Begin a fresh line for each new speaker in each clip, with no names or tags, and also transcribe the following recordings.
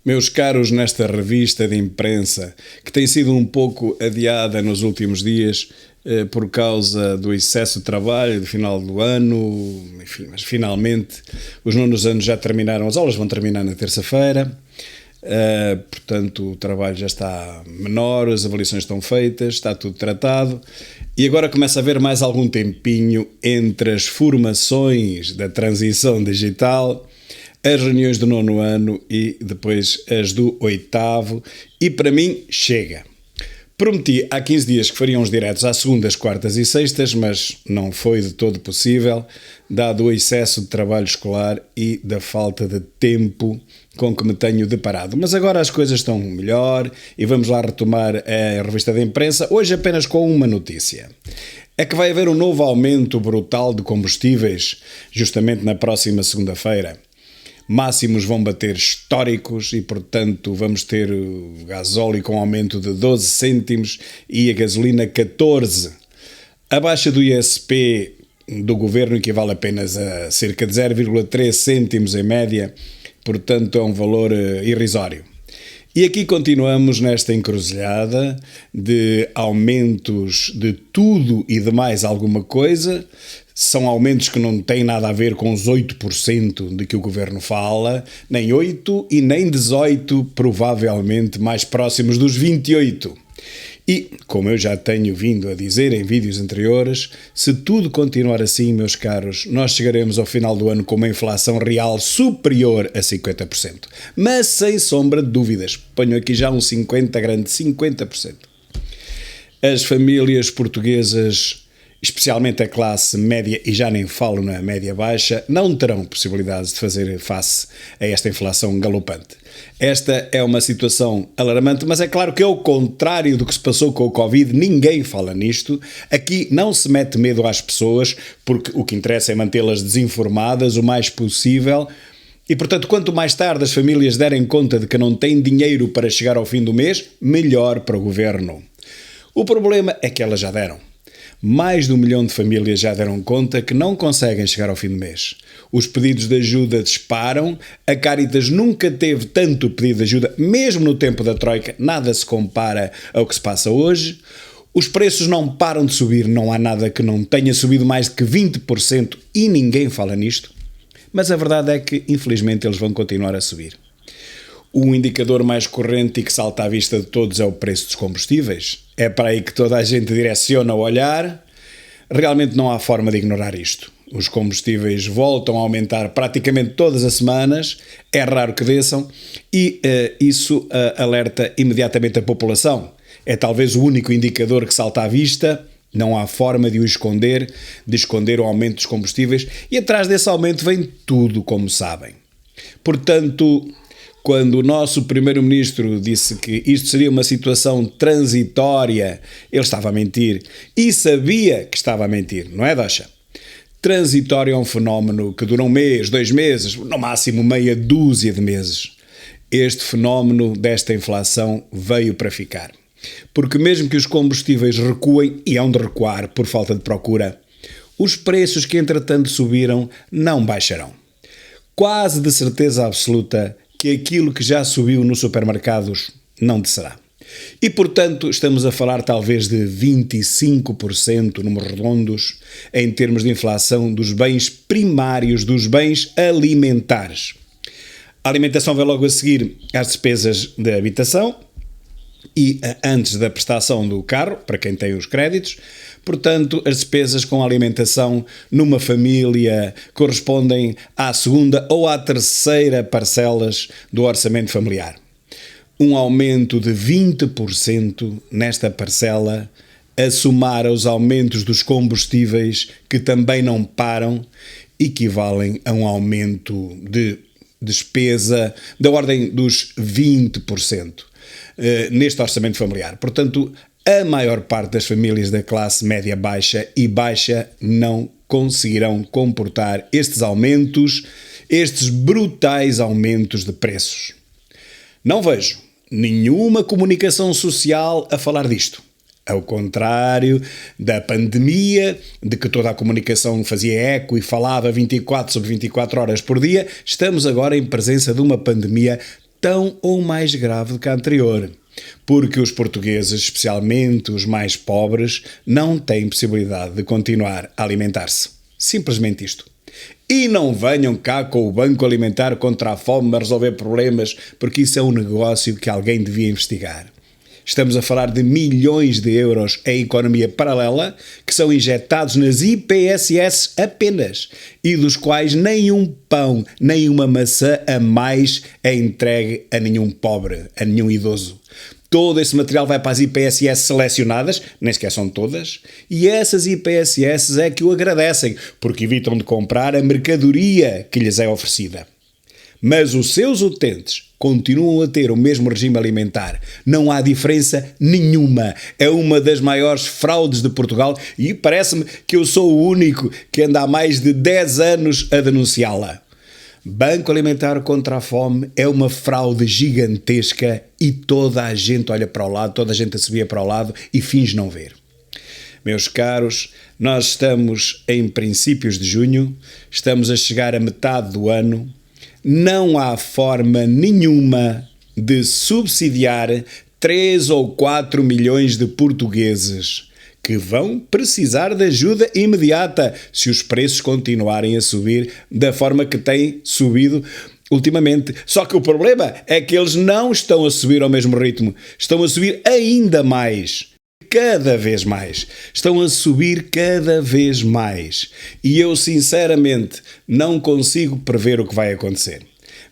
Meus caros, nesta revista de imprensa, que tem sido um pouco adiada nos últimos dias por causa do excesso de trabalho do final do ano, enfim, mas finalmente os nonos anos já terminaram, as aulas vão terminar na terça-feira, portanto o trabalho já está menor, as avaliações estão feitas, está tudo tratado e agora começa a haver mais algum tempinho entre as formações da transição digital, as reuniões do nono ano e depois as do oitavo, e para mim chega. Prometi há 15 dias que faria uns diretos às segundas, quartas e sextas, mas não foi de todo possível, dado o excesso de trabalho escolar e da falta de tempo com que me tenho deparado. Mas agora as coisas estão melhor e vamos lá retomar a revista de imprensa, hoje apenas com uma notícia. É que vai haver um novo aumento brutal de combustíveis, justamente na próxima segunda-feira. Máximos vão bater históricos e, portanto, vamos ter o gasóleo com aumento de 12 cêntimos e a gasolina 14. A baixa do ISP do governo equivale apenas a cerca de 0,3 cêntimos em média, portanto é um valor irrisório. E aqui continuamos nesta encruzilhada de aumentos de tudo e de mais alguma coisa. São aumentos que não têm nada a ver com os 8% de que o governo fala, nem 8% e nem 18%, provavelmente mais próximos dos 28%. E, como eu já tenho vindo a dizer em vídeos anteriores, se tudo continuar assim, meus caros, nós chegaremos ao final do ano com uma inflação real superior a 50%. Mas sem sombra de dúvidas, ponho aqui já um 50%, grande 50%. As famílias portuguesas, especialmente a classe média, e já nem falo na média baixa, não terão possibilidades de fazer face a esta inflação galopante. Esta é uma situação alarmante, mas é claro que ao contrário do que se passou com o Covid, ninguém fala nisto. Aqui não se mete medo às pessoas, porque o que interessa é mantê-las desinformadas o mais possível. E, portanto, quanto mais tarde as famílias derem conta de que não têm dinheiro para chegar ao fim do mês, melhor para o governo. O problema é que elas já deram. Mais de 1 milhão de famílias já deram conta que não conseguem chegar ao fim do mês. Os pedidos de ajuda disparam, a Caritas nunca teve tanto pedido de ajuda, mesmo no tempo da Troika, nada se compara ao que se passa hoje. Os preços não param de subir, não há nada que não tenha subido mais de que 20% e ninguém fala nisto. Mas a verdade é que, infelizmente, eles vão continuar a subir. O indicador mais corrente e que salta à vista de todos é o preço dos combustíveis. É para aí que toda a gente direciona o olhar. Realmente não há forma de ignorar isto. Os combustíveis voltam a aumentar praticamente todas as semanas, é raro que desçam, e isso alerta imediatamente a população. É talvez o único indicador que salta à vista. Não há forma de esconder o aumento dos combustíveis, e atrás desse aumento vem tudo, como sabem. Portanto, quando o nosso primeiro-ministro disse que isto seria uma situação transitória, ele estava a mentir. E sabia que estava a mentir, não é, Dasha? Transitório é um fenómeno que dura 1 mês, 2 meses, no máximo meia dúzia de meses. Este fenómeno desta inflação veio para ficar. Porque mesmo que os combustíveis recuem, e hão de recuar por falta de procura, os preços que entretanto subiram não baixarão. Quase de certeza absoluta que aquilo que já subiu nos supermercados não descerá. E, portanto, estamos a falar talvez de 25%, números redondos, em termos de inflação dos bens primários, dos bens alimentares. A alimentação vai logo a seguir às despesas de habitação e antes da prestação do carro, para quem tem os créditos. Portanto, as despesas com alimentação numa família correspondem à segunda ou à terceira parcelas do orçamento familiar. Um aumento de 20% nesta parcela, a somar aos aumentos dos combustíveis, que também não param, equivalem a um aumento de despesa da ordem dos 20% neste orçamento familiar. Portanto, a maior parte das famílias da classe média baixa e baixa não conseguirão comportar estes aumentos, estes brutais aumentos de preços. Não vejo nenhuma comunicação social a falar disto. Ao contrário da pandemia, de que toda a comunicação fazia eco e falava 24 sobre 24 horas por dia, estamos agora em presença de uma pandemia tão ou mais grave do que a anterior, porque os portugueses, especialmente os mais pobres, não têm possibilidade de continuar a alimentar-se. Simplesmente isto. E não venham cá com o Banco Alimentar contra a Fome a resolver problemas, porque isso é um negócio que alguém devia investigar. Estamos a falar de milhões de euros em economia paralela que são injetados nas IPSS apenas e dos quais nenhum pão, nem uma maçã a mais é entregue a nenhum pobre, a nenhum idoso. Todo esse material vai para as IPSS selecionadas, nem sequer são todas, e essas IPSS é que o agradecem, porque evitam de comprar a mercadoria que lhes é oferecida. Mas os seus utentes continuam a ter o mesmo regime alimentar. Não há diferença nenhuma. É uma das maiores fraudes de Portugal e parece-me que eu sou o único que anda há mais de 10 anos a denunciá-la. Banco Alimentar contra a Fome é uma fraude gigantesca e toda a gente olha para o lado, toda a gente assobia para o lado e finge não ver. Meus caros, nós estamos em princípios de junho, estamos a chegar à metade do ano. Não há forma nenhuma de subsidiar 3 ou 4 milhões de portugueses que vão precisar de ajuda imediata se os preços continuarem a subir da forma que têm subido ultimamente. Só que o problema é que eles não estão a subir ao mesmo ritmo, estão a subir ainda mais. Cada vez mais. Estão a subir cada vez mais. E eu, sinceramente, não consigo prever o que vai acontecer.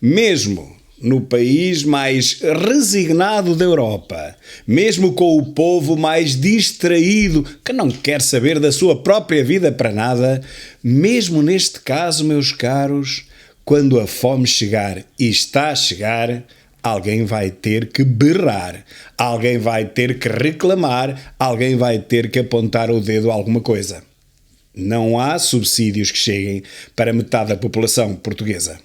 Mesmo no país mais resignado da Europa, mesmo com o povo mais distraído, que não quer saber da sua própria vida para nada, mesmo neste caso, meus caros, quando a fome chegar e está a chegar, alguém vai ter que berrar, alguém vai ter que reclamar, alguém vai ter que apontar o dedo a alguma coisa. Não há subsídios que cheguem para metade da população portuguesa.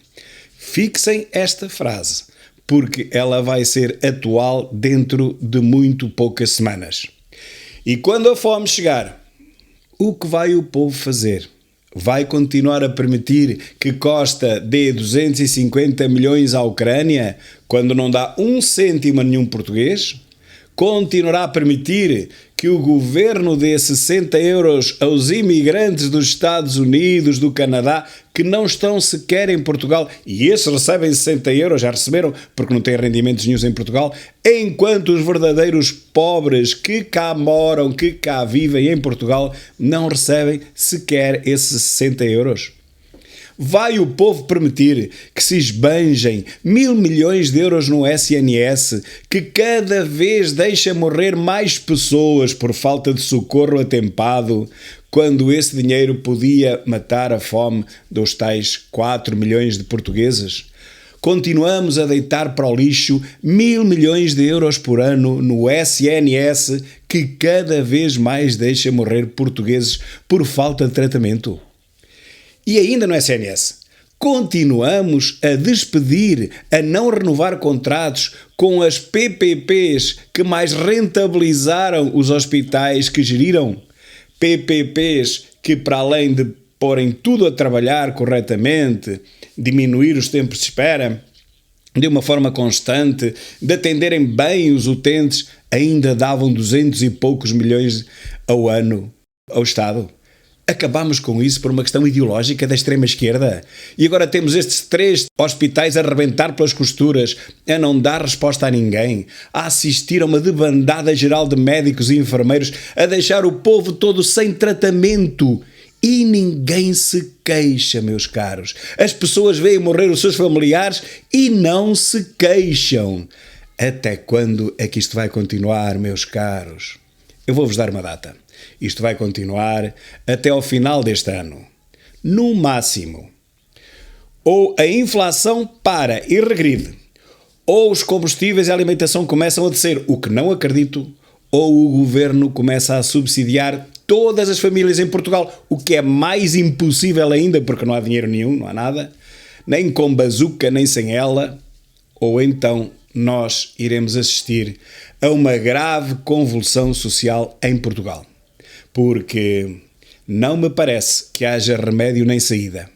Fixem esta frase, porque ela vai ser atual dentro de muito poucas semanas. E quando a fome chegar, o que vai o povo fazer? Vai continuar a permitir que Costa dê 250 milhões à Ucrânia quando não dá um cêntimo a nenhum português? Continuará a permitir que o governo dê 60 euros aos imigrantes dos Estados Unidos, do Canadá, que não estão sequer em Portugal, e esses recebem 60 euros, já receberam, porque não têm rendimentos nenhuns em Portugal, enquanto os verdadeiros pobres que cá moram, que cá vivem em Portugal, não recebem sequer esses 60 euros? Vai o povo permitir que se esbanjem 1.000 milhões de euros no SNS, que cada vez deixa morrer mais pessoas por falta de socorro atempado, quando esse dinheiro podia matar a fome dos tais 4 milhões de portugueses? Continuamos a deitar para o lixo 1.000 milhões de euros por ano no SNS, que cada vez mais deixa morrer portugueses por falta de tratamento. E ainda no SNS, continuamos a despedir, a não renovar contratos com as PPPs que mais rentabilizaram os hospitais que geriram. PPPs que, para além de porem tudo a trabalhar corretamente, diminuir os tempos de espera de uma forma constante, de atenderem bem os utentes, ainda davam 200 e poucos milhões ao ano ao Estado. Acabámos com isso por uma questão ideológica da extrema-esquerda. E agora temos estes 3 hospitais a arrebentar pelas costuras, a não dar resposta a ninguém, a assistir a uma debandada geral de médicos e enfermeiros, a deixar o povo todo sem tratamento. E ninguém se queixa, meus caros. As pessoas veem morrer os seus familiares e não se queixam. Até quando é que isto vai continuar, meus caros? Eu vou-vos dar uma data. Isto vai continuar até ao final deste ano. No máximo. Ou a inflação para e regride, ou os combustíveis e a alimentação começam a descer, o que não acredito, ou o governo começa a subsidiar todas as famílias em Portugal, o que é mais impossível ainda, porque não há dinheiro nenhum, não há nada, nem com bazuca, nem sem ela, ou então nós iremos assistir a uma grave convulsão social em Portugal. Porque não me parece que haja remédio nem saída.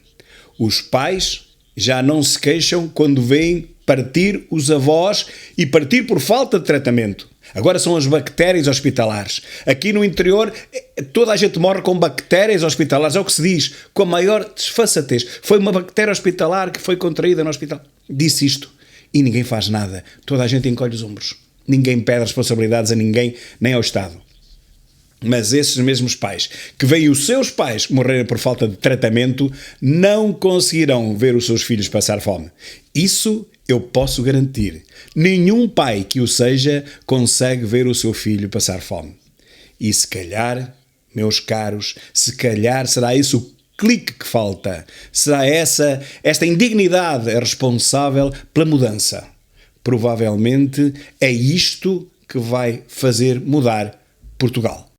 Os pais já não se queixam quando veem partir os avós e partir por falta de tratamento. Agora são as bactérias hospitalares. Aqui no interior, toda a gente morre com bactérias hospitalares. É o que se diz, com a maior desfaçatez. Foi uma bactéria hospitalar que foi contraída no hospital. Disse isto. E ninguém faz nada. Toda a gente encolhe os ombros. Ninguém pede responsabilidades a ninguém, nem ao Estado. Mas esses mesmos pais, que veem os seus pais morrerem por falta de tratamento, não conseguirão ver os seus filhos passar fome. Isso eu posso garantir. Nenhum pai que o seja consegue ver o seu filho passar fome. E se calhar, meus caros, se calhar será isso o clique que falta. Será esta indignidade responsável pela mudança. Provavelmente é isto que vai fazer mudar Portugal.